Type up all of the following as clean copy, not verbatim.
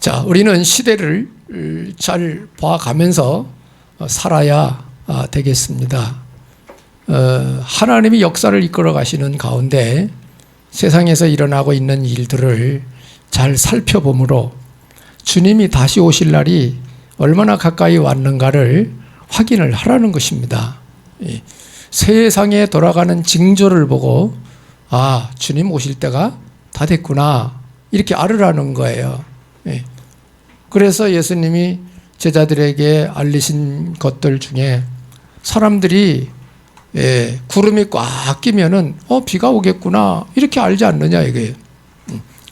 자, 우리는 시대를 잘 봐가면서 살아야 되겠습니다. 하나님이 역사를 이끌어 가시는 가운데 세상에서 일어나고 있는 일들을 잘 살펴보므로 주님이 다시 오실 날이 얼마나 가까이 왔는가를 확인을 하라는 것입니다. 세상에 돌아가는 징조를 보고 주님 오실 때가 다 됐구나 이렇게 알으라는 거예요. 그래서 예수님이 제자들에게 알리신 것들 중에 사람들이 구름이 꽉 끼면은 비가 오겠구나 이렇게 알지 않느냐 이거예요.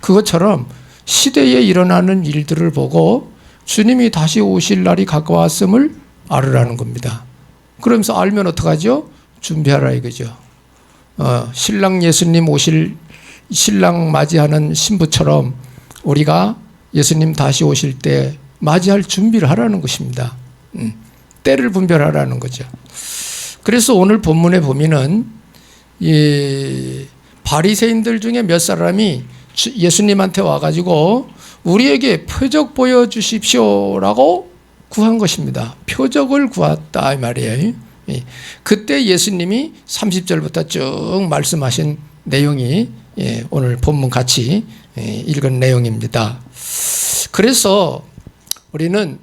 그것처럼 시대에 일어나는 일들을 보고 주님이 다시 오실 날이 가까웠음을 알으라는 겁니다. 그러면서 알면 어떡하죠? 준비하라 이거죠. 신랑 예수님 오실 신랑 맞이하는 신부처럼 우리가 예수님 다시 오실 때 맞이할 준비를 하라는 것입니다. 때를 분별하라는 거죠. 그래서 오늘 본문에 보면은 이 바리새인들 중에 몇 사람이 예수님한테 와가지고 우리에게 표적 보여주십시오라고 구한 것입니다. 표적을 구했다 이 말이에요. 그때 예수님이 30절부터 쭉 말씀하신 내용이 오늘 본문 같이 읽은 내용입니다. 그래서 우리는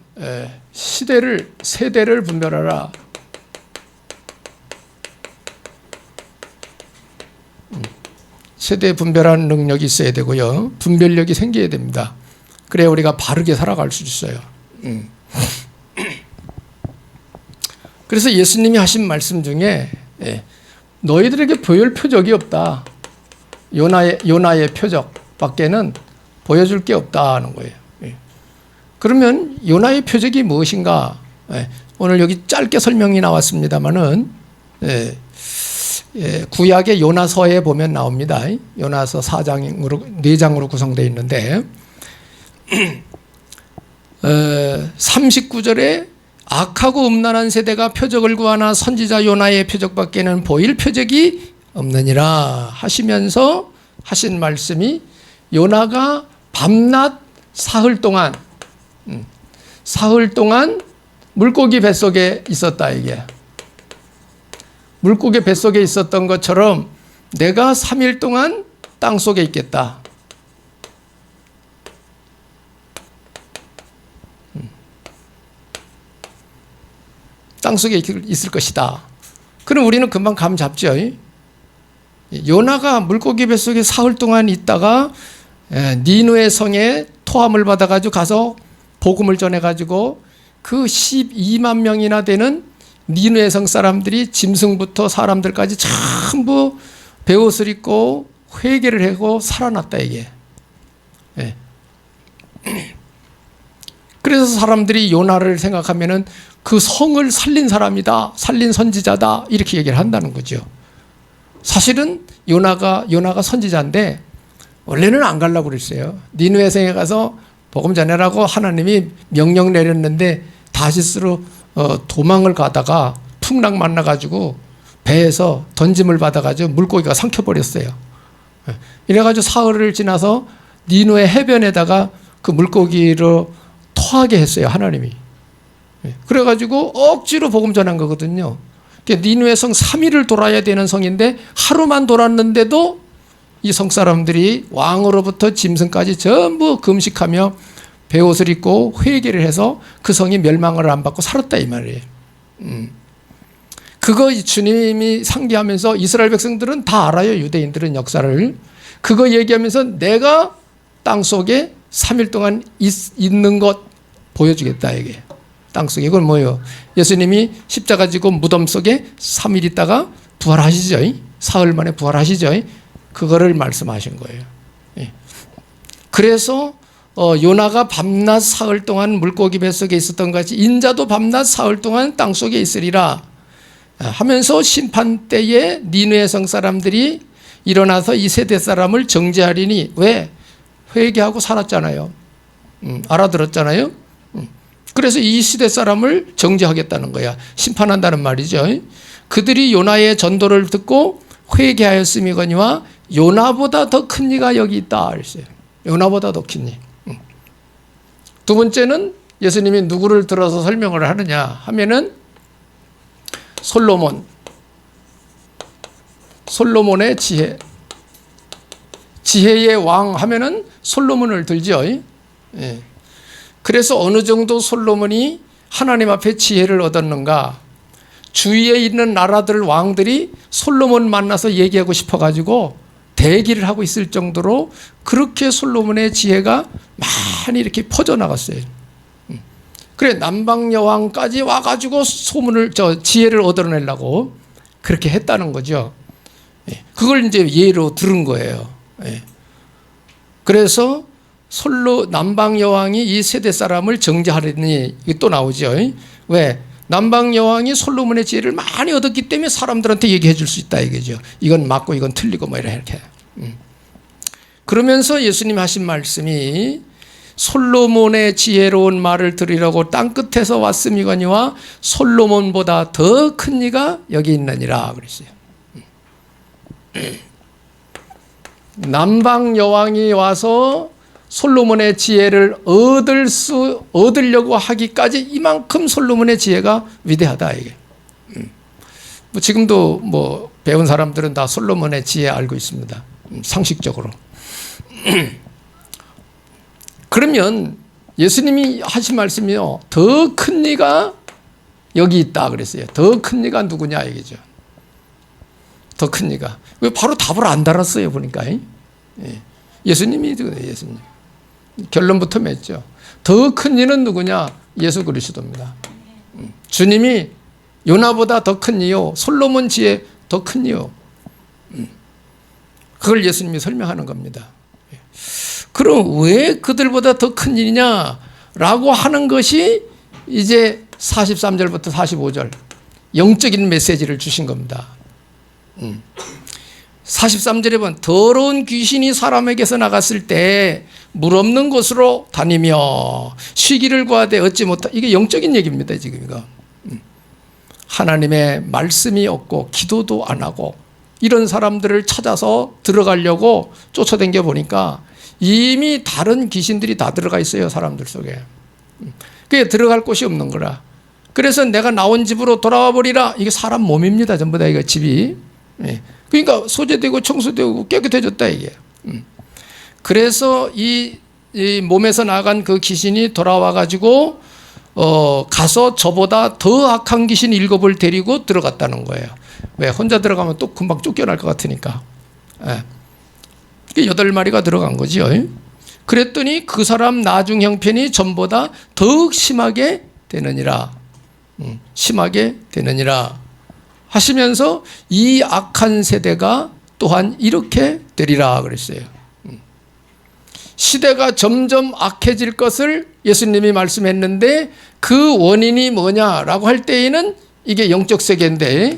세대를 분별하라. 세대 분별하는 능력이 있어야 되고요. 분별력이 생겨야 됩니다. 그래야 우리가 바르게 살아갈 수 있어요. 그래서 예수님이 하신 말씀 중에 너희들에게 보일 표적이 없다. 요나의 표적밖에는 보여줄 게 없다는 거예요. 그러면 요나의 표적이 무엇인가? 오늘 여기 짧게 설명이 나왔습니다만은 구약의 요나서에 보면 나옵니다. 요나서 4장으로 구성되어 있는데 39절에 악하고 음란한 세대가 표적을 구하나 선지자 요나의 표적밖에는 보일 표적이 없느니라 하시면서 하신 말씀이 요나가 밤낮 사흘 동안 물고기 뱃속에 있었다 이게. 물고기 뱃속에 있었던 것처럼 내가 3일 동안 땅속에 있겠다. 땅속에 있을 것이다. 그럼 우리는 금방 감 잡죠. 요나가 물고기 뱃속에 사흘 동안 있다가 니느웨 성에 토함을 받아가지고 가서 복음을 전해가지고 그 12만 명이나 되는 니느웨 성 사람들이 짐승부터 사람들까지 전부 베옷을 입고 회개를 하고 살아났다 이게. 그래서 사람들이 요나를 생각하면은 그 성을 살린 사람이다, 살린 선지자다 이렇게 얘기를 한다는 거죠. 사실은 요나가 선지자인데 원래는 안 가려고 그랬어요. 니느웨 성에 가서 복음 전해라고 하나님이 명령 내렸는데 다시스로 도망을 가다가 풍랑 만나가지고 배에서 던짐을 받아가지고 물고기가 삼켜버렸어요. 이래가지고 사흘을 지나서 니느웨 해변에다가 그 물고기로 토하게 했어요 하나님이. 그래가지고 억지로 복음 전한 거거든요. 니느웨 성 3일을 돌아야 되는 성인데 하루만 돌았는데도 이 성 사람들이 왕으로부터 짐승까지 전부 금식하며 베옷을 입고 회개를 해서 그 성이 멸망을 안 받고 살았다 이 말이에요. 그거 주님이 상기하면서 이스라엘 백성들은 다 알아요. 유대인들은 역사를. 그거 얘기하면서 내가 땅속에 3일 동안 있는 것 보여주겠다 이게. 땅속에 이건 뭐예요? 예수님이 십자가 지고 무덤 속에 3일 있다가 부활하시죠. 사흘 만에 부활하시죠. 그거를 말씀하신 거예요. 그래서 요나가 밤낮 사흘 동안 물고기 뱃속에 있었던 것 같이 인자도 밤낮 사흘 동안 땅속에 있으리라 하면서 심판 때에 니느웨 성 사람들이 일어나서 이 세대 사람을 정죄하리니 왜? 회개하고 살았잖아요. 알아들었잖아요. 그래서 이 시대 사람을 정죄하겠다는 거야. 심판한다는 말이죠. 그들이 요나의 전도를 듣고 회개하였음이거니와 요나보다 더 큰 이가 여기 있다 그랬어요. 요나보다 더 큰 이. 두 번째는 예수님이 누구를 들어서 설명을 하느냐 하면은 솔로몬의 지혜. 지혜의 왕 하면은 솔로몬을 들죠. 예. 그래서 어느 정도 솔로몬이 하나님 앞에 지혜를 얻었는가. 주위에 있는 나라들 왕들이 솔로몬 만나서 얘기하고 싶어가지고 대기를 하고 있을 정도로 그렇게 솔로몬의 지혜가 많이 이렇게 퍼져나갔어요. 그래 남방 여왕까지 와가지고 지혜를 얻어내려고 그렇게 했다는 거죠. 그걸 이제 예로 들은 거예요. 그래서 남방 여왕이 이 세대 사람을 정죄하려니 또 나오죠. 왜? 남방 여왕이 솔로몬의 지혜를 많이 얻었기 때문에 사람들한테 얘기해 줄 수 있다 이거죠. 이건 맞고 이건 틀리고 뭐 이렇게. 그러면서 예수님 하신 말씀이 솔로몬의 지혜로운 말을 들으려고 땅끝에서 왔음이거니와 솔로몬보다 더 큰 이가 여기 있느니라 그랬어요. 남방 여왕이 와서 솔로몬의 지혜를 얻으려고 하기까지 이만큼 솔로몬의 지혜가 위대하다 이게. 뭐 지금도 뭐 배운 사람들은 다 솔로몬의 지혜 알고 있습니다. 상식적으로. 그러면 예수님이 하신 말씀이요. 더 큰 이가 여기 있다 그랬어요. 더 큰 이가 누구냐 이거죠. 더 큰 이가. 왜 바로 답을 안 달았어요 보니까. 예수님이 예수님. 결론부터 맺죠. 더 큰 이는 누구냐? 예수 그리스도입니다. 주님이 요나보다 더 큰 이요. 솔로몬 지혜 더 큰 이요. 그걸 예수님이 설명하는 겁니다. 그럼 왜 그들보다 더 큰 일이냐라고 하는 것이 이제 43절부터 45절 영적인 메시지를 주신 겁니다. 43절에 보면 더러운 귀신이 사람에게서 나갔을 때 물 없는 곳으로 다니며 쉬기를 구하되 얻지 못하. 이게 영적인 얘기입니다. 지금 이거. 하나님의 말씀이 없고 기도도 안 하고 이런 사람들을 찾아서 들어가려고 쫓아다녀 보니까 이미 다른 귀신들이 다 들어가 있어요. 사람들 속에. 그게 들어갈 곳이 없는 거라. 그래서 내가 나온 집으로 돌아와 버리라. 이게 사람 몸입니다. 전부 다 이거 집이. 그러니까 소재되고 청소되고 깨끗해졌다 이게. 그래서 이 몸에서 나간 그 귀신이 돌아와 가지고 가서 저보다 더 악한 귀신 7을 데리고 들어갔다는 거예요. 왜? 혼자 들어가면 또 금방 쫓겨날 것 같으니까. 8마리가 들어간 거죠. 그랬더니 그 사람 나중 형편이 전보다 더욱 심하게 되느니라. 심하게 되느니라 하시면서 이 악한 세대가 또한 이렇게 되리라 그랬어요. 시대가 점점 악해질 것을 예수님이 말씀했는데 그 원인이 뭐냐라고 할 때에는 이게 영적 세계인데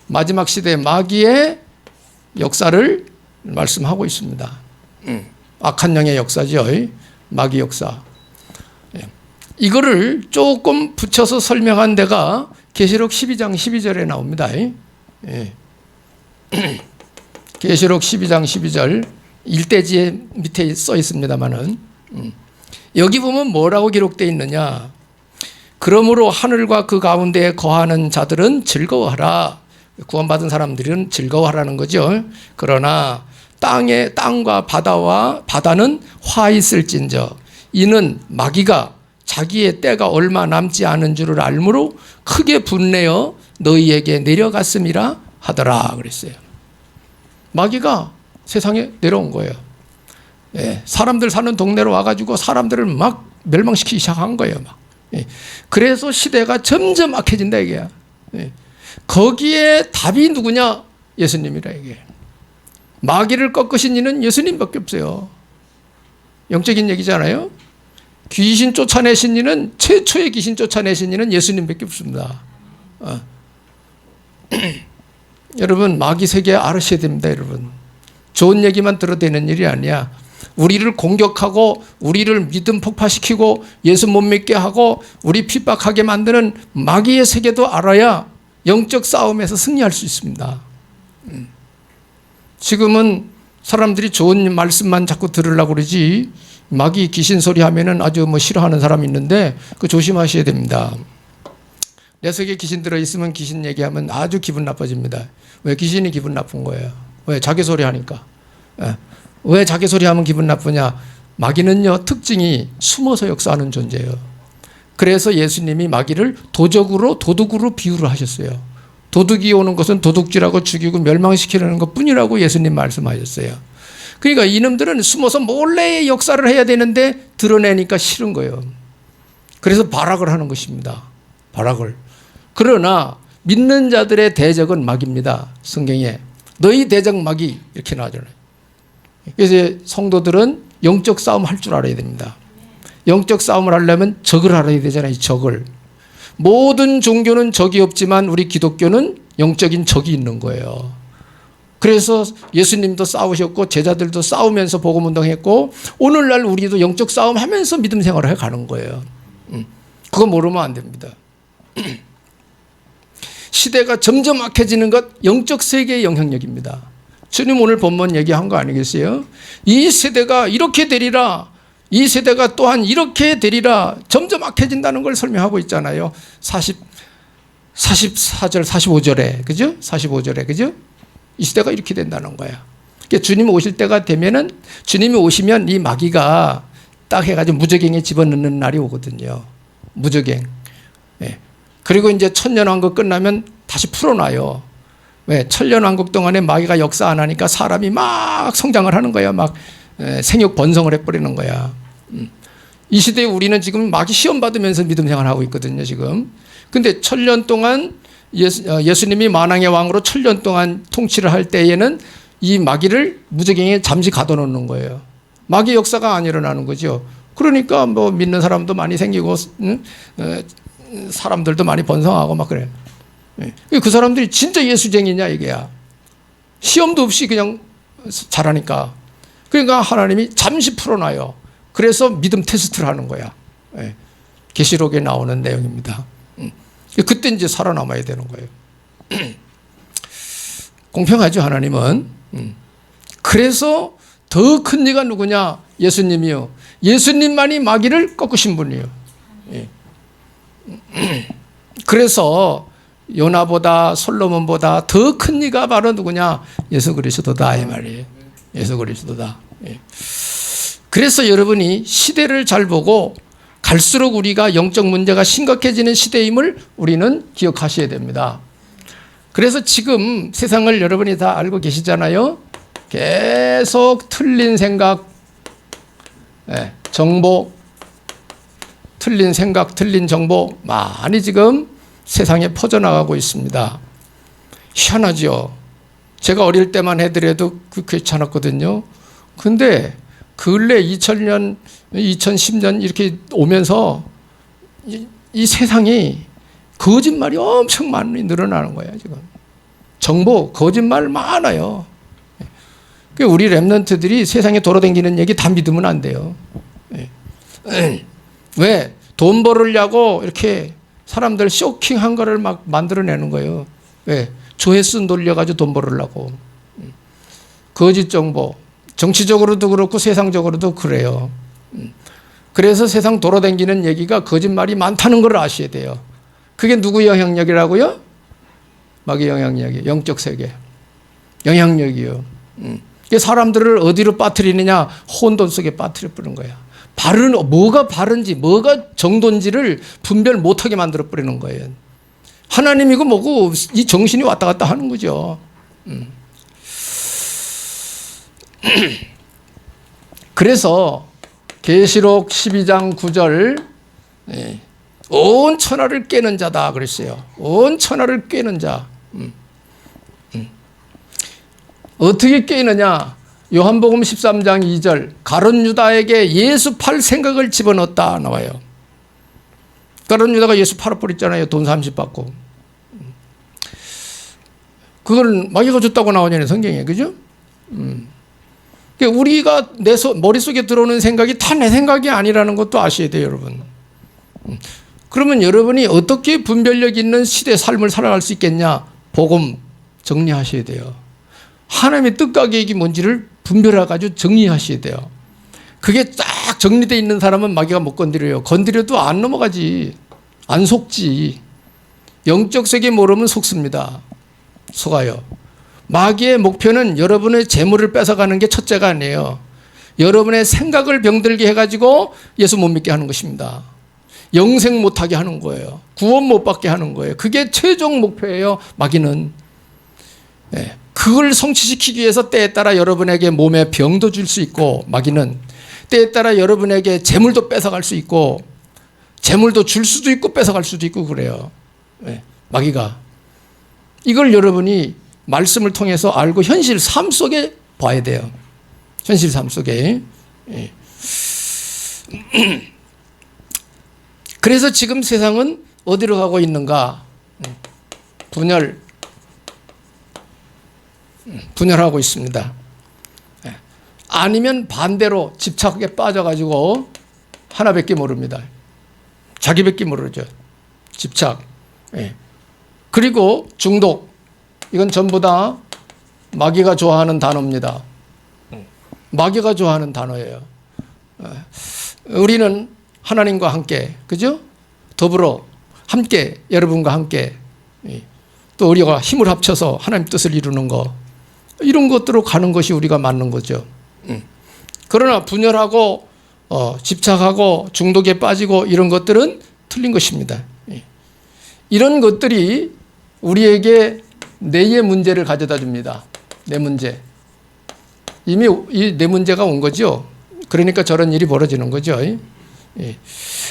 마지막 시대 마귀의 역사를 말씀하고 있습니다. 악한 영의 역사죠. 마귀 역사. 이거를 조금 붙여서 설명한 데가 계시록 12장 12절에 나옵니다. 계시록 12장 12절 일대지에 밑에 써 있습니다만은 여기 보면 뭐라고 기록되어 있느냐. 그러므로 하늘과 그 가운데에 거하는 자들은 즐거워하라. 구원받은 사람들은 즐거워하라는 거죠. 그러나 땅과 바다는 화 있을진저 이는 마귀가 자기의 때가 얼마 남지 않은 줄을 알므로 크게 분내어 너희에게 내려갔음이라 하더라 그랬어요. 마귀가 세상에 내려온 거예요. 사람들 사는 동네로 와가지고 사람들을 막 멸망시키기 시작한 거예요. 막. 그래서 시대가 점점 악해진다 이게. 거기에 답이 누구냐? 예수님이라 이게. 마귀를 꺾으신 이는 예수님밖에 없어요. 영적인 얘기잖아요. 귀신 쫓아내신 이는 최초의 귀신 쫓아내신 이는 예수님밖에 없습니다. 여러분 마귀 세계 알으셔야 됩니다. 여러분 좋은 얘기만 들어도 되는 일이 아니야. 우리를 공격하고 우리를 믿음 폭파시키고 예수 못 믿게 하고 우리 핍박하게 만드는 마귀의 세계도 알아야 영적 싸움에서 승리할 수 있습니다. 지금은 사람들이 좋은 말씀만 자꾸 들으려고 그러지 마귀 귀신 소리 하면은 아주 뭐 싫어하는 사람이 있는데 그 조심하셔야 됩니다. 내 속에 귀신 들어있으면 귀신 얘기하면 아주 기분 나빠집니다. 왜? 귀신이 기분 나쁜 거예요. 왜? 자기 소리 하니까. 왜 자기 소리 하면 기분 나쁘냐? 마귀는요, 특징이 숨어서 역사하는 존재예요. 그래서 예수님이 마귀를 도둑으로 비유를 하셨어요. 도둑이 오는 것은 도둑질하고 죽이고 멸망시키려는 것 뿐이라고 예수님 말씀하셨어요. 그러니까 이놈들은 숨어서 몰래 역사를 해야 되는데 드러내니까 싫은 거예요. 그래서 발악을 하는 것입니다. 발악을. 그러나 믿는 자들의 대적은 마귀입니다. 성경에 너희 대적 마귀 이렇게 나오잖아요. 그래서 성도들은 영적 싸움 할 줄 알아야 됩니다. 영적 싸움을 하려면 적을 알아야 되잖아요. 적을. 모든 종교는 적이 없지만 우리 기독교는 영적인 적이 있는 거예요. 그래서 예수님도 싸우셨고 제자들도 싸우면서 복음운동했고 오늘날 우리도 영적 싸움하면서 믿음 생활을 해가는 거예요. 그거 모르면 안 됩니다. 시대가 점점 악해지는 것 영적 세계의 영향력입니다. 주님 오늘 본문 얘기한 거 아니겠어요? 이 세대가 이렇게 되리라. 이 세대가 또한 이렇게 되리라. 점점 악해진다는 걸 설명하고 있잖아요. 44절, 45절에. 그죠? 45절에. 그죠? 이 시대가 이렇게 된다는 거야. 그러니까 주님 오실 때가 되면은 주님이 오시면 이 마귀가 딱 해가지고 무저갱에 집어넣는 날이 오거든요. 무저갱. 예. 그리고 이제 천년왕국 끝나면 다시 풀어놔요. 왜? 천년왕국 동안에 마귀가 역사 안 하니까 사람이 막 성장을 하는 거야. 막 생육 번성을 해버리는 거야. 이 시대에 우리는 지금 마귀 시험 받으면서 믿음 생활하고 있거든요. 지금. 근데 천년 동안 예수님이 만왕의 왕으로 천년 동안 통치를 할 때에는 이 마귀를 무저갱에 잠시 가둬놓는 거예요. 마귀 역사가 안 일어나는 거죠. 그러니까 뭐 믿는 사람도 많이 생기고 사람들도 많이 번성하고 막 그래요. 그 사람들이 진짜 예수쟁이냐 이게야. 시험도 없이 그냥 잘하니까. 그러니까 하나님이 잠시 풀어놔요. 그래서 믿음 테스트를 하는 거야. 계시록에 나오는 내용입니다. 그때 이제 살아남아야 되는 거예요. 공평하죠 하나님은. 그래서 더 큰 이가 누구냐? 예수님이요. 예수님만이 마귀를 꺾으신 분이요. 그래서 요나보다 솔로몬보다 더 큰 이가 바로 누구냐? 예수 그리스도다 이 말이에요. 예수 그리스도다. 그래서 여러분이 시대를 잘 보고 갈수록 우리가 영적 문제가 심각해지는 시대임을 우리는 기억하셔야 됩니다. 그래서 지금 세상을 여러분이 다 알고 계시잖아요. 계속 틀린 생각, 정보, 틀린 생각, 틀린 정보 많이 지금 세상에 퍼져나가고 있습니다. 희한하죠. 제가 어릴 때만 해더라도 괜찮았거든요. 근데 근래 2000년, 2010년 이렇게 오면서 이 세상이 거짓말이 엄청 많이 늘어나는 거예요. 지금 정보, 거짓말 많아요. 우리 랩런트들이 세상에 돌아다니는 얘기 다 믿으면 안 돼요. 왜? 돈 벌으려고 이렇게 사람들 쇼킹한 거를 막 만들어내는 거예요. 왜? 조회수 놀려가지고 돈 벌으려고. 거짓 정보. 정치적으로도 그렇고 세상적으로도 그래요. 그래서 세상 돌아다니는 얘기가 거짓말이 많다는 걸 아셔야 돼요. 그게 누구 영향력이라고요? 마귀 영향력이에요. 영적 세계. 영향력이요. 사람들을 어디로 빠뜨리느냐? 혼돈 속에 빠뜨려 버리는 거야. 뭐가 바른지 뭐가 정도인지를 분별 못하게 만들어 버리는 거예요. 하나님이고 뭐고 이 정신이 왔다 갔다 하는 거죠. 그래서 계시록 12장 9절 온 천하를 꿰는 자다 그랬어요. 온 천하를 꿰는 자. 어떻게 꿰느냐? 요한복음 13장 2절 가룟 유다에게 예수 팔 생각을 집어넣었다 나와요. 가룟 유다가 예수 팔아버렸잖아요. 돈 30 받고. 그걸 마귀가 줬다고 나오잖아요. 성경에. 그죠? 우리가 머릿속에 들어오는 생각이 다 내 생각이 아니라는 것도 아셔야 돼요. 여러분. 그러면 여러분이 어떻게 분별력 있는 시대 삶을 살아갈 수 있겠냐? 복음 정리하셔야 돼요. 하나님의 뜻과 계획이 뭔지를 분별해가지고 정리하셔야 돼요. 그게 딱 정리되어 있는 사람은 마귀가 못 건드려요. 건드려도 안 넘어가지. 안 속지. 영적 세계 모르면 속습니다. 속아요. 마귀의 목표는 여러분의 재물을 뺏어가는 게 첫째가 아니에요. 여러분의 생각을 병들게 해가지고 예수 못 믿게 하는 것입니다. 영생 못하게 하는 거예요. 구원 못 받게 하는 거예요. 그게 최종 목표예요. 마귀는. 예, 그걸 성취시키기 위해서 때에 따라 여러분에게 몸에 병도 줄 수 있고, 마귀는 때에 따라 여러분에게 재물도 뺏어갈 수 있고, 재물도 줄 수도 있고 뺏어갈 수도 있고 그래요. 예, 마귀가. 이걸 여러분이 말씀을 통해서 알고 현실 삶 속에 봐야 돼요. 현실 삶 속에. 예. 그래서 지금 세상은 어디로 가고 있는가? 분열하고 있습니다. 아니면 반대로 집착에 빠져가지고 하나밖에 모릅니다. 자기밖에 모르죠. 집착. 그리고 중독. 이건 전부 다 마귀가 좋아하는 단어입니다. 마귀가 좋아하는 단어예요. 우리는 하나님과 함께, 그죠? 더불어 함께, 여러분과 함께, 또 우리가 힘을 합쳐서 하나님 뜻을 이루는 거, 이런 것들로 가는 것이 우리가 맞는 거죠. 그러나 분열하고 집착하고 중독에 빠지고 이런 것들은 틀린 것입니다. 이런 것들이 우리에게 뇌의 문제를 가져다 줍니다. 뇌 문제. 이미 뇌 문제가 온 거죠. 그러니까 저런 일이 벌어지는 거죠.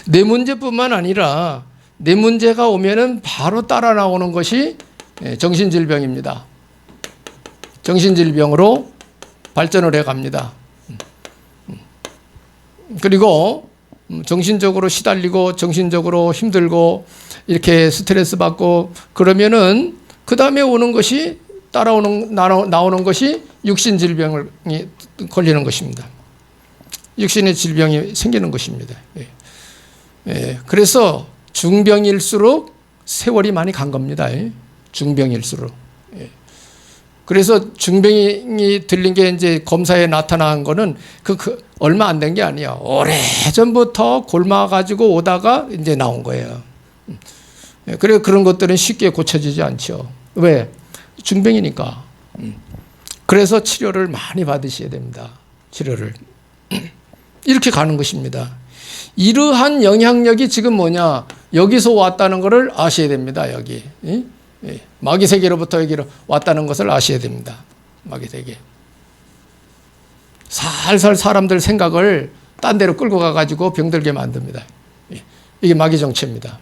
뇌 문제뿐만 아니라 뇌 문제가 오면은 바로 따라 나오는 것이 정신질병입니다. 정신질병으로 발전을 해갑니다. 그리고 정신적으로 시달리고 정신적으로 힘들고 이렇게 스트레스 받고 그러면은 그 다음에 오는 것이 나오는 것이 육신 질병이 걸리는 것입니다. 육신의 질병이 생기는 것입니다. 그래서 중병일수록 세월이 많이 간 겁니다. 중병일수록. 그래서 중병이 들린 게 이제 검사에 나타난 거는 얼마 안 된 게 아니야. 오래전부터 골마가지고 오다가 이제 나온 거예요. 그래서 그런 것들은 쉽게 고쳐지지 않죠. 왜? 중병이니까. 그래서 치료를 많이 받으셔야 됩니다. 치료를. 이렇게 가는 것입니다. 이러한 영향력이 지금 뭐냐? 여기서 왔다는 것을 아셔야 됩니다. 여기. 마귀 세계로부터 여기로 왔다는 것을 아셔야 됩니다. 마귀 세계. 살살 사람들 생각을 딴 데로 끌고 가가지고 병들게 만듭니다. 이게 마귀 정체입니다.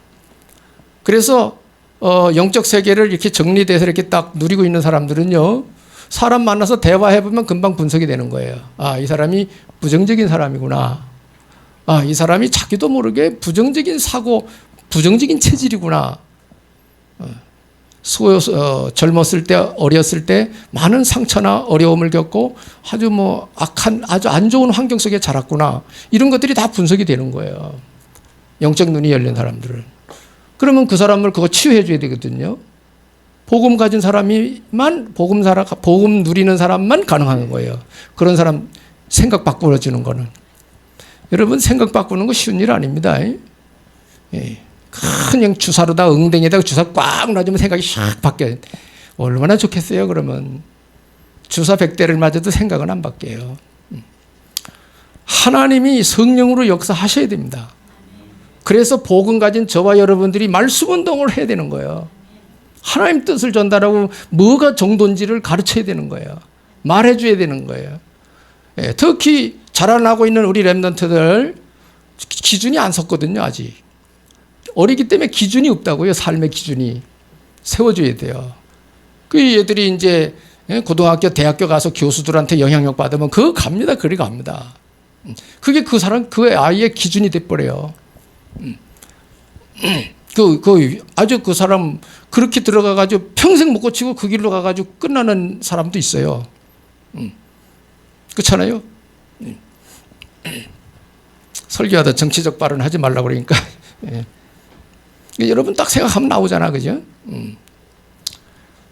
그래서 영적 세계를 이렇게 정리돼서 이렇게 딱 누리고 있는 사람들은요, 사람 만나서 대화해보면 금방 분석이 되는 거예요. 아, 이 사람이 부정적인 사람이구나. 아, 이 사람이 자기도 모르게 부정적인 사고, 부정적인 체질이구나. 젊었을 때, 어렸을 때 많은 상처나 어려움을 겪고 아주 아주 안 좋은 환경 속에 자랐구나. 이런 것들이 다 분석이 되는 거예요. 영적 눈이 열린 사람들은. 그러면 그 사람을 그거 치유해 줘야 되거든요. 복음 가진 사람이만, 복음 누리는 사람만 가능한 거예요. 그런 사람 생각 바꾸어주는 거는. 여러분, 생각 바꾸는 거 쉬운 일 아닙니다. 그냥 주사로다 응댕이에다가 주사 꽉 놔주면 생각이 샥 바뀌어요. 얼마나 좋겠어요. 그러면 주사 100대를 맞아도 생각은 안 바뀌어요. 하나님이 성령으로 역사하셔야 됩니다. 그래서 복음 가진 저와 여러분들이 말씀 운동을 해야 되는 거예요. 하나님 뜻을 전달하고 뭐가 정도인지를 가르쳐야 되는 거예요. 말해줘야 되는 거예요. 특히 자라나고 있는 우리 렘넌트들 기준이 안 섰거든요. 아직 어리기 때문에 기준이 없다고요. 삶의 기준이 세워줘야 돼요. 그 얘들이 이제 고등학교, 대학교 가서 교수들한테 영향력 받으면 그거 갑니다. 그리 갑니다. 그게 그 아이의 기준이 돼버려요. 아주 그 사람 그렇게 들어가가지고 평생 못 고치고 그 길로 가가지고 끝나는 사람도 있어요. 그렇잖아요. 설교하다 정치적 발언 하지 말라고 그러니까. 여러분 딱 생각하면 나오잖아. 그죠?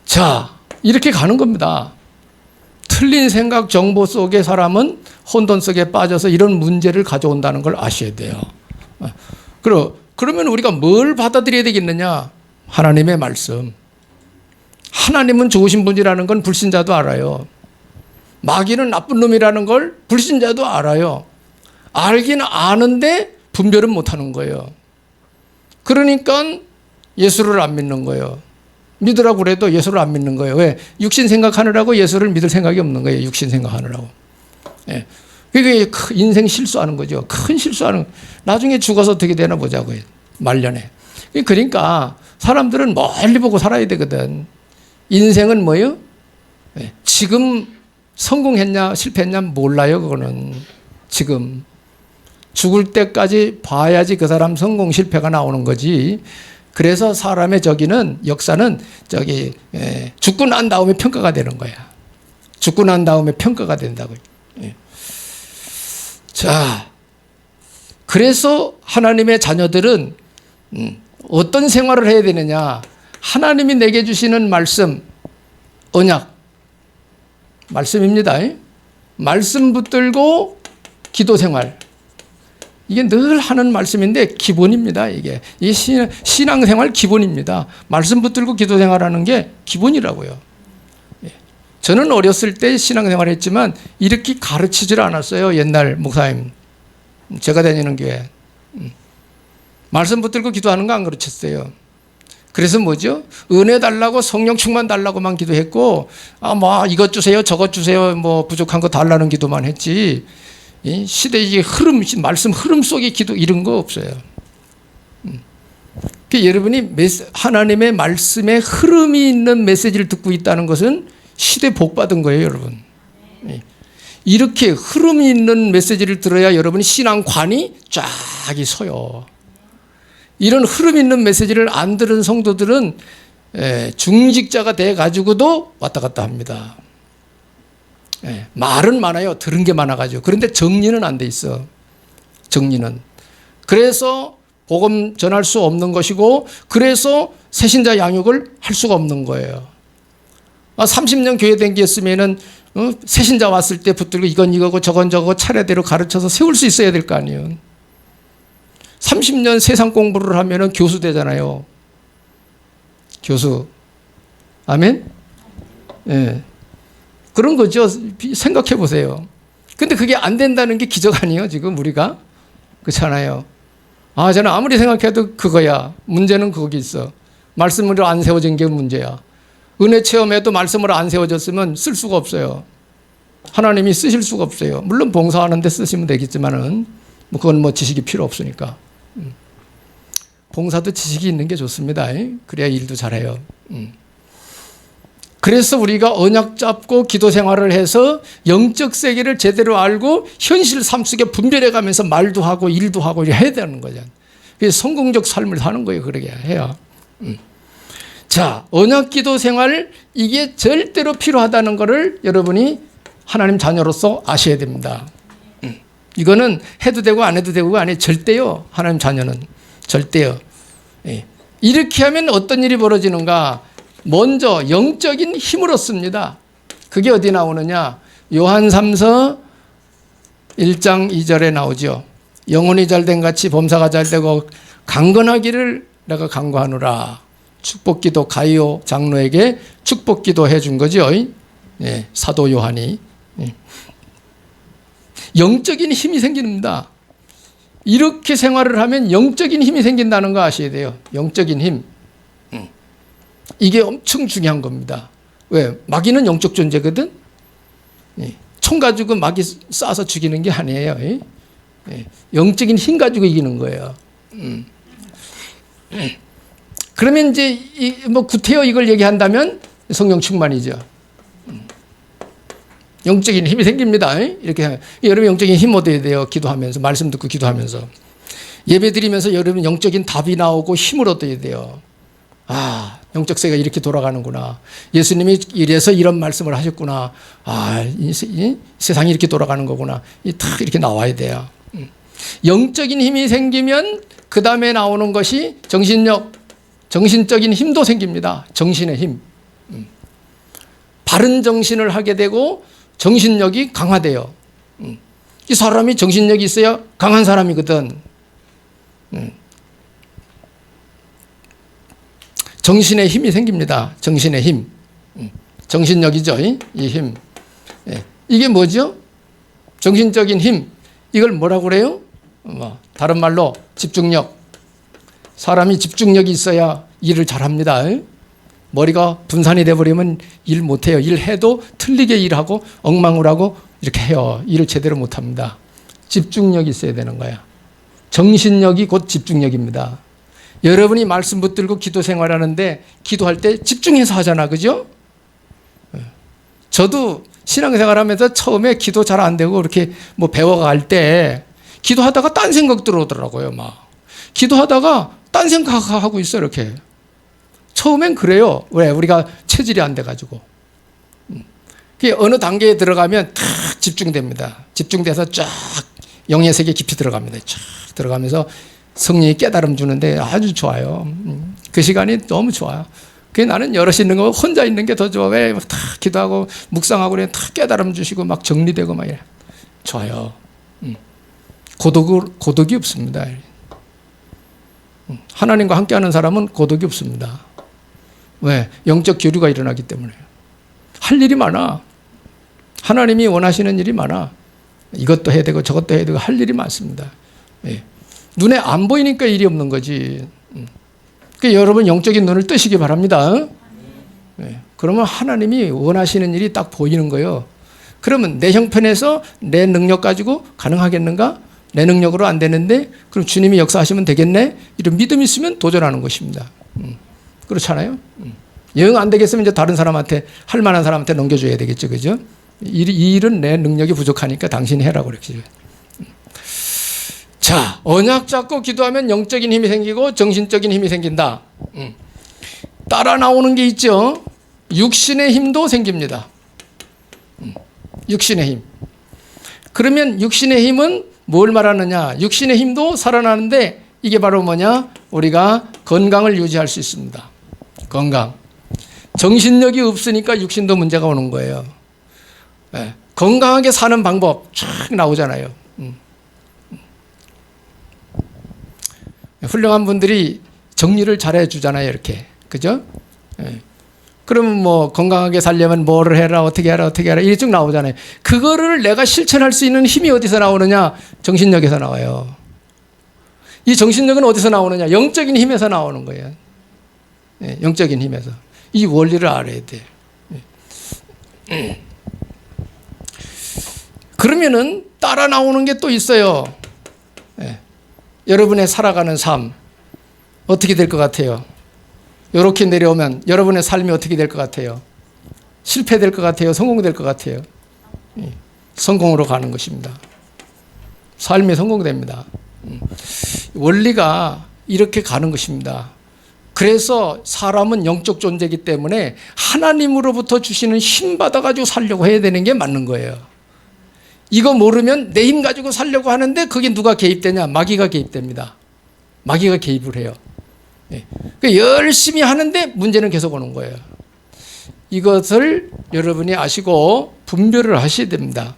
자, 이렇게 가는 겁니다. 틀린 생각 정보 속의 사람은 혼돈 속에 빠져서 이런 문제를 가져온다는 걸 아셔야 돼요. 그러면 우리가 뭘 받아들여야 되겠느냐? 하나님의 말씀. 하나님은 좋으신 분이라는 건 불신자도 알아요. 마귀는 나쁜 놈이라는 걸 불신자도 알아요. 알긴 아는데 분별은 못하는 거예요. 그러니까 예수를 안 믿는 거예요. 믿으라고 그래도 예수를 안 믿는 거예요. 왜? 육신 생각하느라고 예수를 믿을 생각이 없는 거예요. 육신 생각하느라고. 예. 그게 인생 실수하는 거죠. 큰 실수하는. 나중에 죽어서 어떻게 되나 보자고요. 말년에. 그러니까 사람들은 멀리 보고 살아야 되거든. 인생은 뭐예요? 예. 지금 성공했냐 실패했냐 몰라요. 그거는 지금 죽을 때까지 봐야지 그 사람 성공 실패가 나오는 거지. 그래서 사람의 역사는 죽고 난 다음에 평가가 되는 거야. 죽고 난 다음에 평가가 된다고요. 자, 그래서 하나님의 자녀들은 어떤 생활을 해야 되느냐? 하나님이 내게 주시는 말씀, 언약, 말씀입니다. 말씀 붙들고 기도 생활. 이게 늘 하는 말씀인데 기본입니다. 이게 신앙생활 기본입니다. 말씀 붙들고 기도 생활하는 게 기본이라고요. 저는 어렸을 때 신앙생활을 했지만 이렇게 가르치질 않았어요. 옛날 목사님, 제가 다니는 교회. 말씀 붙들고 기도하는 거 안 가르쳤어요. 그래서 뭐죠? 은혜 달라고 성령 충만 달라고만 기도했고, 이것 주세요, 저것 주세요, 부족한 거 달라는 기도만 했지. 이 시대의 흐름, 말씀 흐름 속의 기도 이런 거 없어요. 여러분이 하나님의 말씀에 흐름이 있는 메시지를 듣고 있다는 것은 시대 복 받은 거예요, 여러분. 이렇게 흐름이 있는 메시지를 들어야 여러분이 신앙관이 쫙 서요. 이런 흐름 있는 메시지를 안 들은 성도들은 중직자가 돼 가지고도 왔다 갔다 합니다. 말은 많아요. 들은 게 많아가지고. 그런데 정리는 안 돼 있어. 정리는. 그래서 복음 전할 수 없는 것이고, 그래서 새신자 양육을 할 수가 없는 거예요. 30년 교회 댕겼으면은 새신자 왔을 때 붙들고 이건 이거고 저건 저거 차례대로 가르쳐서 세울 수 있어야 될 거 아니에요. 30년 세상 공부를 하면은 교수 되잖아요. 교수. 아멘? 예. 그런 거죠. 생각해 보세요. 근데 그게 안 된다는 게 기적 아니에요, 지금 우리가? 그렇잖아요. 저는 아무리 생각해도 그거야. 문제는 거기 있어. 말씀으로 안 세워진 게 문제야. 은혜 체험에도 말씀으로 안 세워졌으면 쓸 수가 없어요. 하나님이 쓰실 수가 없어요. 물론 봉사하는 데 쓰시면 되겠지만은, 그건 지식이 필요 없으니까. 봉사도 지식이 있는 게 좋습니다. 그래야 일도 잘해요. 그래서 우리가 언약 잡고 기도 생활을 해서 영적 세계를 제대로 알고 현실 삶 속에 분별해 가면서 말도 하고 일도 하고 해야 되는 거죠. 그래서 성공적 삶을 사는 거예요. 그러게 해야. 자, 언약 기도 생활, 이게 절대로 필요하다는 것을 여러분이 하나님 자녀로서 아셔야 됩니다. 이거는 해도 되고 안 해도 되고가 아니에요. 절대요. 하나님 자녀는. 절대요. 이렇게 하면 어떤 일이 벌어지는가? 먼저 영적인 힘을 얻습니다. 그게 어디 나오느냐? 요한 3서 1장 2절에 나오죠. 영혼이 잘된 같이 범사가 잘되고 강건하기를 내가 간구하노라. 축복기도 가이오 장로에게 축복기도 해준 거죠. 사도 요한이. 영적인 힘이 생깁니다. 이렇게 생활을 하면 영적인 힘이 생긴다는 거 아셔야 돼요. 영적인 힘. 이게 엄청 중요한 겁니다. 왜? 마귀는 영적 존재거든. 총 가지고 마귀 쏴서 죽이는 게 아니에요. 영적인 힘 가지고 이기는 거예요. 그러면 이제 구태여 이걸 얘기한다면 성령 충만이죠. 영적인 힘이 생깁니다. 이렇게 여러분 영적인 힘 얻어야 돼요. 기도하면서, 말씀 듣고 기도하면서, 예배 드리면서 여러분 영적인 답이 나오고 힘을 얻어야 돼요. 영적 세계가 이렇게 돌아가는구나. 예수님이 이래서 이런 말씀을 하셨구나. 이 세상이 이렇게 돌아가는 거구나. 딱 이렇게 나와야 돼요. 영적인 힘이 생기면 그 다음에 나오는 것이 정신력, 정신적인 힘도 생깁니다. 정신의 힘. 바른 정신을 하게 되고 정신력이 강화돼요. 이 사람이 정신력이 있어야 강한 사람이거든. 정신의 힘이 생깁니다. 정신의 힘. 정신력이죠. 이 힘. 이게 뭐죠? 정신적인 힘. 이걸 뭐라고 그래요? 다른 말로 집중력. 사람이 집중력이 있어야 일을 잘합니다. 머리가 분산이 돼버리면 일 못해요. 일해도 틀리게 일하고 엉망을 하고 이렇게 해요. 일을 제대로 못합니다. 집중력이 있어야 되는 거야. 정신력이 곧 집중력입니다. 여러분이 말씀 붙들고 기도 생활하는데 기도할 때 집중해서 하잖아. 그죠? 저도 신앙생활하면서 처음에 기도 잘 안 되고 이렇게 뭐 배워갈 때 기도하다가 딴 생각 들어오더라고요. 막 기도하다가 딴 생각하고 있어 이렇게. 처음엔 그래요. 왜? 우리가 체질이 안 돼가지고. 어느 단계에 들어가면 탁 집중됩니다. 집중돼서 쫙 영의 세계 깊이 들어갑니다. 쫙 들어가면서 성령이 깨달음 주는데 아주 좋아요. 그 시간이 너무 좋아요. 나는 여럿이 있는 거 혼자 있는 게 더 좋아. 왜? 탁 기도하고 묵상하고 그래 탁 깨달음 주시고 막 정리되고 막 이래. 좋아요. 고독이 없습니다. 하나님과 함께하는 사람은 고독이 없습니다. 왜? 영적 교류가 일어나기 때문에. 할 일이 많아. 하나님이 원하시는 일이 많아. 이것도 해야 되고 저것도 해야 되고 할 일이 많습니다. 예. 눈에 안 보이니까 일이 없는 거지. 그러니까 여러분 영적인 눈을 뜨시기 바랍니다. 예. 그러면 하나님이 원하시는 일이 딱 보이는 거예요. 그러면 내 형편에서 내 능력 가지고 가능하겠는가? 내 능력으로 안 되는데 그럼 주님이 역사하시면 되겠네? 이런 믿음이 있으면 도전하는 것입니다. 그렇잖아요. 영 안 되겠으면 이제 다른 사람한테 할 만한 사람한테 넘겨줘야 되겠죠. 그죠? 이 일은 내 능력이 부족하니까 당신이 해라고 그랬죠. 자, 언약 잡고 기도하면 영적인 힘이 생기고 정신적인 힘이 생긴다. 따라 나오는 게 있죠. 육신의 힘도 생깁니다. 육신의 힘. 그러면 육신의 힘은 뭘 말하느냐? 육신의 힘도 살아나는데 이게 바로 뭐냐? 우리가 건강을 유지할 수 있습니다. 건강. 정신력이 없으니까 육신도 문제가 오는 거예요. 네. 건강하게 사는 방법 쫙 나오잖아요. 훌륭한 분들이 정리를 잘해 주잖아요. 이렇게. 그죠? 네. 그러면 뭐 건강하게 살려면 뭐를 해라 어떻게 해라 이게 쭉 나오잖아요. 그거를 내가 실천할 수 있는 힘이 어디서 나오느냐? 정신력에서 나와요. 이 정신력은 어디서 나오느냐? 영적인 힘에서 나오는 거예요. 네, 영적인 힘에서. 이 원리를 알아야 돼. 그러면은 따라 나오는 게 또 있어요. 네. 여러분의 살아가는 삶 어떻게 될 것 같아요? 이렇게 내려오면 여러분의 삶이 어떻게 될 것 같아요? 실패될 것 같아요? 성공될 것 같아요? 성공으로 가는 것입니다. 삶이 성공됩니다. 원리가 이렇게 가는 것입니다. 그래서 사람은 영적 존재이기 때문에 하나님으로부터 주시는 힘 받아가지고 살려고 해야 되는 게 맞는 거예요. 이거 모르면 내 힘 가지고 살려고 하는데 그게 누가 개입되냐? 마귀가 개입됩니다. 마귀가 개입을 해요. 열심히 하는데 문제는 계속 오는 거예요. 이것을 여러분이 아시고 분별을 하셔야 됩니다.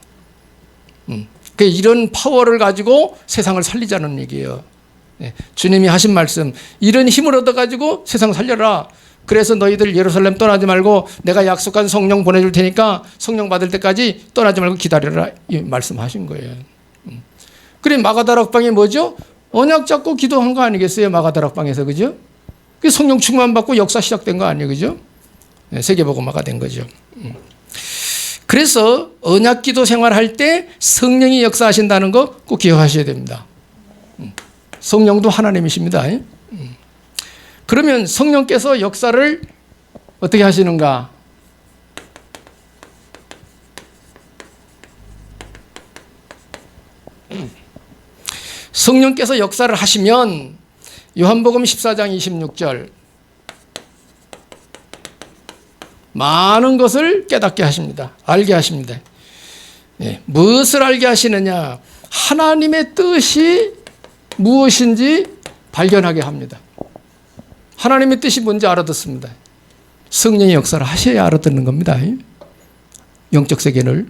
이런 파워를 가지고 세상을 살리자는 얘기예요. 주님이 하신 말씀, 이런 힘을 얻어가지고 세상 살려라. 그래서 너희들 예루살렘 떠나지 말고 내가 약속한 성령 보내줄 테니까 성령 받을 때까지 떠나지 말고 기다려라. 이 말씀하신 거예요. 그래 마가다락방이 뭐죠? 언약 잡고 기도한 거 아니겠어요? 마가다락방에서. 그죠? 성령 충만 받고 역사 시작된 거 아니에요? 그죠? 세계복음화가 된 거죠. 그래서 언약 기도 생활할 때 성령이 역사하신다는 거 꼭 기억하셔야 됩니다. 성령도 하나님이십니다. 그러면 성령께서 역사를 어떻게 하시는가? 성령께서 역사를 하시면 요한복음 14장 26절 많은 것을 깨닫게 하십니다. 알게 하십니다. 무엇을 알게 하시느냐? 하나님의 뜻이 무엇인지 발견하게 합니다. 하나님의 뜻이 뭔지 알아듣습니다. 성령의 역사를 하셔야 알아듣는 겁니다. 영적 세계를.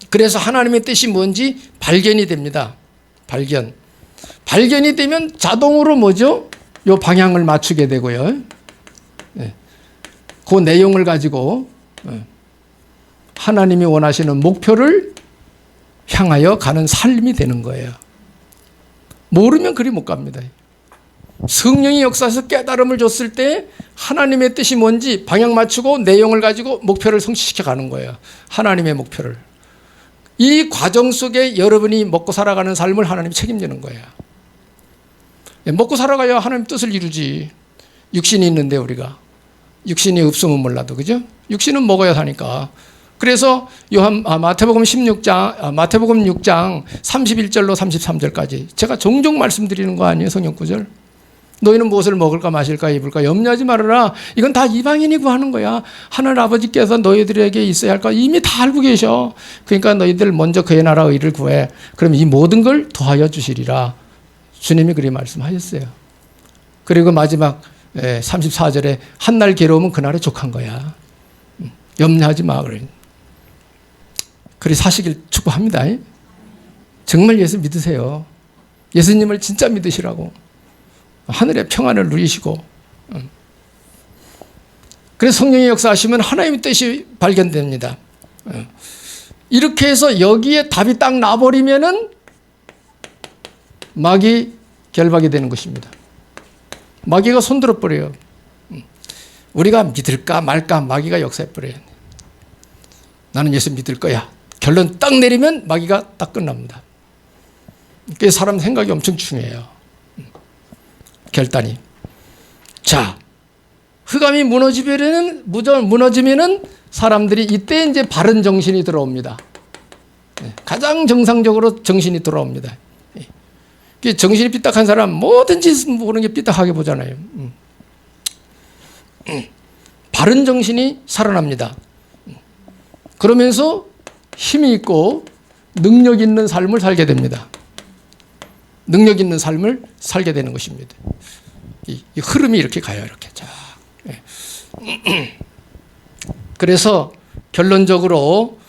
그래서 하나님의 뜻이 뭔지 발견이 됩니다. 발견이 되면 자동으로 뭐죠? 요 방향을 맞추게 되고요. 그 내용을 가지고 하나님이 원하시는 목표를 향하여 가는 삶이 되는 거예요. 모르면 그리 못 갑니다. 성령이 역사에서 깨달음을 줬을 때 하나님의 뜻이 뭔지 방향 맞추고 내용을 가지고 목표를 성취시켜 가는 거예요. 하나님의 목표를. 이 과정 속에 여러분이 먹고 살아가는 삶을 하나님이 책임지는 거예요. 먹고 살아가야 하나님 뜻을 이루지. 육신이 있는데 우리가. 육신이 없으면 몰라도, 그죠? 육신은 먹어야 사니까. 그래서 마태복음 6장 31절로 33절까지 제가 종종 말씀드리는 거 아니에요, 성경 구절. 너희는 무엇을 먹을까 마실까 입을까 염려하지 말아라. 이건 다 이방인이 구하는 거야. 하늘 아버지께서 너희들에게 있어야 할 거 이미 다 알고 계셔. 그러니까 너희들 먼저 그의 나라 의를 구해. 그럼 이 모든 걸 더하여 주시리라. 주님이 그렇게 말씀하셨어요. 그리고 마지막 34절에 한날 괴로움은 그날에 족한 거야. 염려하지 마. 그리 사시길 축복합니다. 정말 예수 믿으세요. 예수님을 진짜 믿으시라고. 하늘의 평안을 누리시고. 그래서 성령의 역사하시면 하나님의 뜻이 발견됩니다. 이렇게 해서 여기에 답이 딱 나버리면은 마귀 결박이 되는 것입니다. 마귀가 손들어 버려요. 우리가 믿을까 말까 마귀가 역사해 버려요. 나는 예수 믿을 거야. 결론 딱 내리면 마귀가 딱 끝납니다. 그게 사람 생각이 엄청 중요해요. 결단이. 자, 흑암이 무너지면은 사람들이 이때 이제 바른 정신이 들어옵니다. 가장 정상적으로 정신이 돌아옵니다. 정신이 삐딱한 사람 뭐든지 보는 게 삐딱하게 보잖아요. 바른 정신이 살아납니다. 그러면서 힘이 있고 능력 있는 삶을 살게 됩니다. 능력 있는 삶을 살게 되는 것입니다. 이 흐름이 이렇게 가요. 이렇게. 자. 그래서 결론적으로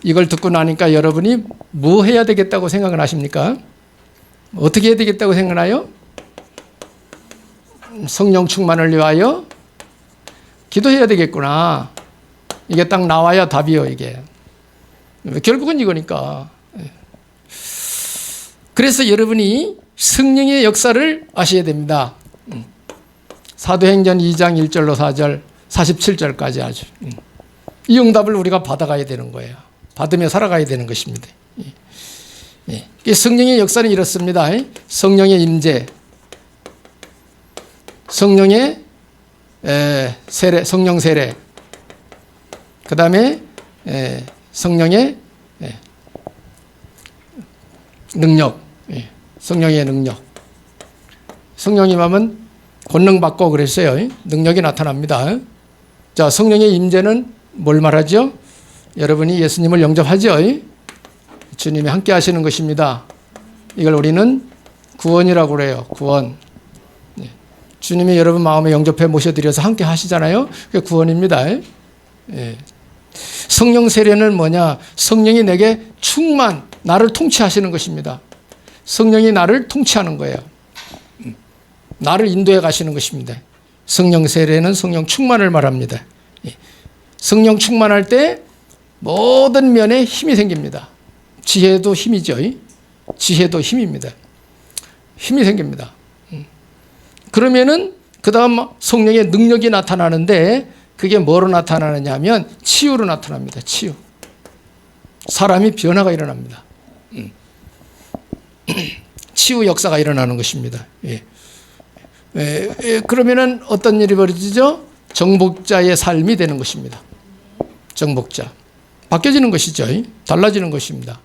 이걸 듣고 나니까 여러분이 뭐 해야 되겠다고 생각을 하십니까? 어떻게 해야 되겠다고 생각하나요? 성령 충만을 위하여 기도해야 되겠구나. 이게 딱 나와야 답이요, 이게. 결국은 이거니까. 그래서 여러분이 성령의 역사를 아셔야 됩니다. 사도행전 2장 1절로 4절, 47절까지 아주. 이 응답을 우리가 받아가야 되는 거예요. 받으며 살아가야 되는 것입니다. 성령의 역사는 이렇습니다. 성령의 임재, 성령의 세례, 성령 세례, 그 다음에 성령의 능력, 성령의 능력. 성령이 하면 권능 받고 그랬어요. 능력이 나타납니다. 자, 성령의 임재는 뭘 말하죠? 여러분이 예수님을 영접하죠. 주님이 함께 하시는 것입니다. 이걸 우리는 구원이라고 그래요. 구원. 주님이 여러분 마음에 영접해 모셔드려서 함께 하시잖아요. 그게 구원입니다. 성령 세례는 뭐냐? 성령이 내게 충만, 나를 통치하시는 것입니다. 성령이 나를 통치하는 거예요. 나를 인도해 가시는 것입니다. 성령 세례는 성령 충만을 말합니다. 성령 충만할 때 모든 면에 힘이 생깁니다. 지혜도 힘이죠. 지혜도 힘입니다. 힘이 생깁니다. 그러면은 그 다음 성령의 능력이 나타나는데 그게 뭐로 나타나느냐 하면 치유로 나타납니다. 치유. 사람이 변화가 일어납니다. 치유 역사가 일어나는 것입니다. 그러면은 어떤 일이 벌어지죠? 정복자의 삶이 되는 것입니다. 정복자. 바뀌어지는 것이죠. 달라지는 것입니다.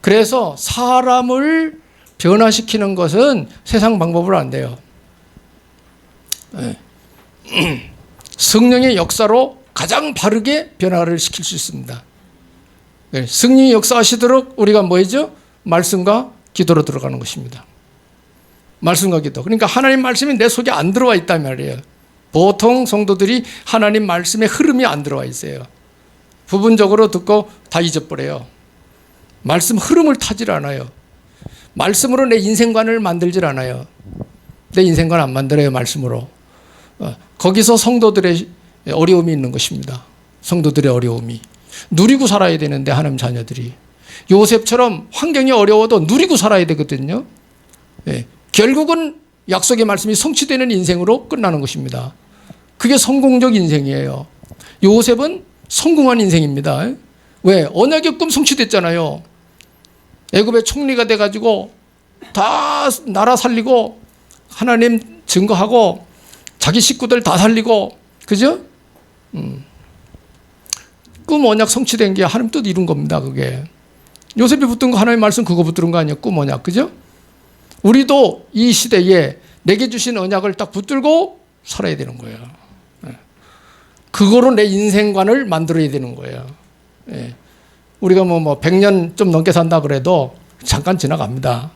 그래서 사람을 변화시키는 것은 세상 방법으로 안 돼요. 성령의 역사로 가장 바르게 변화를 시킬 수 있습니다. 성령이 역사하시도록 우리가 뭐죠? 말씀과 기도로 들어가는 것입니다. 말씀과 기도. 그러니까 하나님 말씀이 내 속에 안 들어와 있단 말이에요. 보통 성도들이 하나님 말씀에 흐름이 안 들어와 있어요. 부분적으로 듣고 다 잊어버려요. 말씀 흐름을 타질 않아요. 말씀으로 내 인생관을 만들질 않아요. 내 인생관 안 만들어요, 말씀으로. 거기서 성도들의 어려움이 있는 것입니다. 성도들의 어려움이. 누리고 살아야 되는데, 하나님 자녀들이. 요셉처럼 환경이 어려워도 누리고 살아야 되거든요. 결국은 약속의 말씀이 성취되는 인생으로 끝나는 것입니다. 그게 성공적 인생이에요. 요셉은 성공한 인생입니다. 왜? 언약의 꿈 성취됐잖아요. 애굽의 총리가 돼가지고 다 나라 살리고 하나님 증거하고 자기 식구들 다 살리고, 그죠? 꿈 언약 성취된 게 하나님 뜻 이룬 겁니다. 그게 요셉이 붙든 거 하나님 말씀 그거 붙들은 거 아니에요? 꿈 언약, 그죠? 우리도 이 시대에 내게 주신 언약을 딱 붙들고 살아야 되는 거예요. 그거로 내 인생관을 만들어야 되는 거예요. 우리가 뭐 100년 좀 넘게 산다 그래도 잠깐 지나갑니다.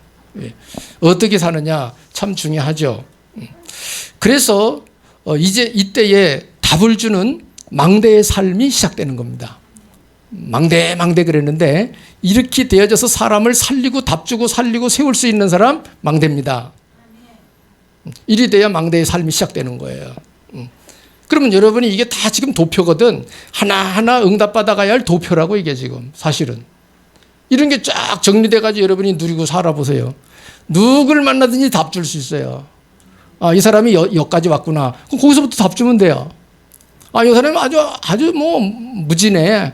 어떻게 사느냐 참 중요하죠. 그래서 이제 이때에 답을 주는 망대의 삶이 시작되는 겁니다. 망대 그랬는데 이렇게 되어져서 사람을 살리고 답 주고 살리고 세울 수 있는 사람 망대입니다. 이리 돼야 망대의 삶이 시작되는 거예요. 그러면 여러분이 이게 다 지금 도표거든. 하나하나 응답받아가야 할 도표라고 이게 지금 사실은. 이런 게 쫙 정리돼가지고 여러분이 누리고 살아보세요. 누굴 만나든지 답 줄 수 있어요. 아, 이 사람이 여기까지 왔구나. 그럼 거기서부터 답 주면 돼요. 아, 이 사람이 아주 뭐 무지네.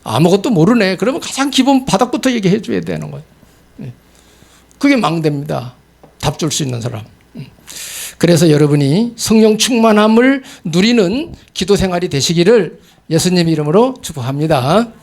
아무것도 모르네. 그러면 가장 기본 바닥부터 얘기해 줘야 되는 거예요. 그게 망대입니다. 답 줄 수 있는 사람. 그래서 여러분이 성령 충만함을 누리는 기도 생활이 되시기를 예수님 이름으로 축복합니다.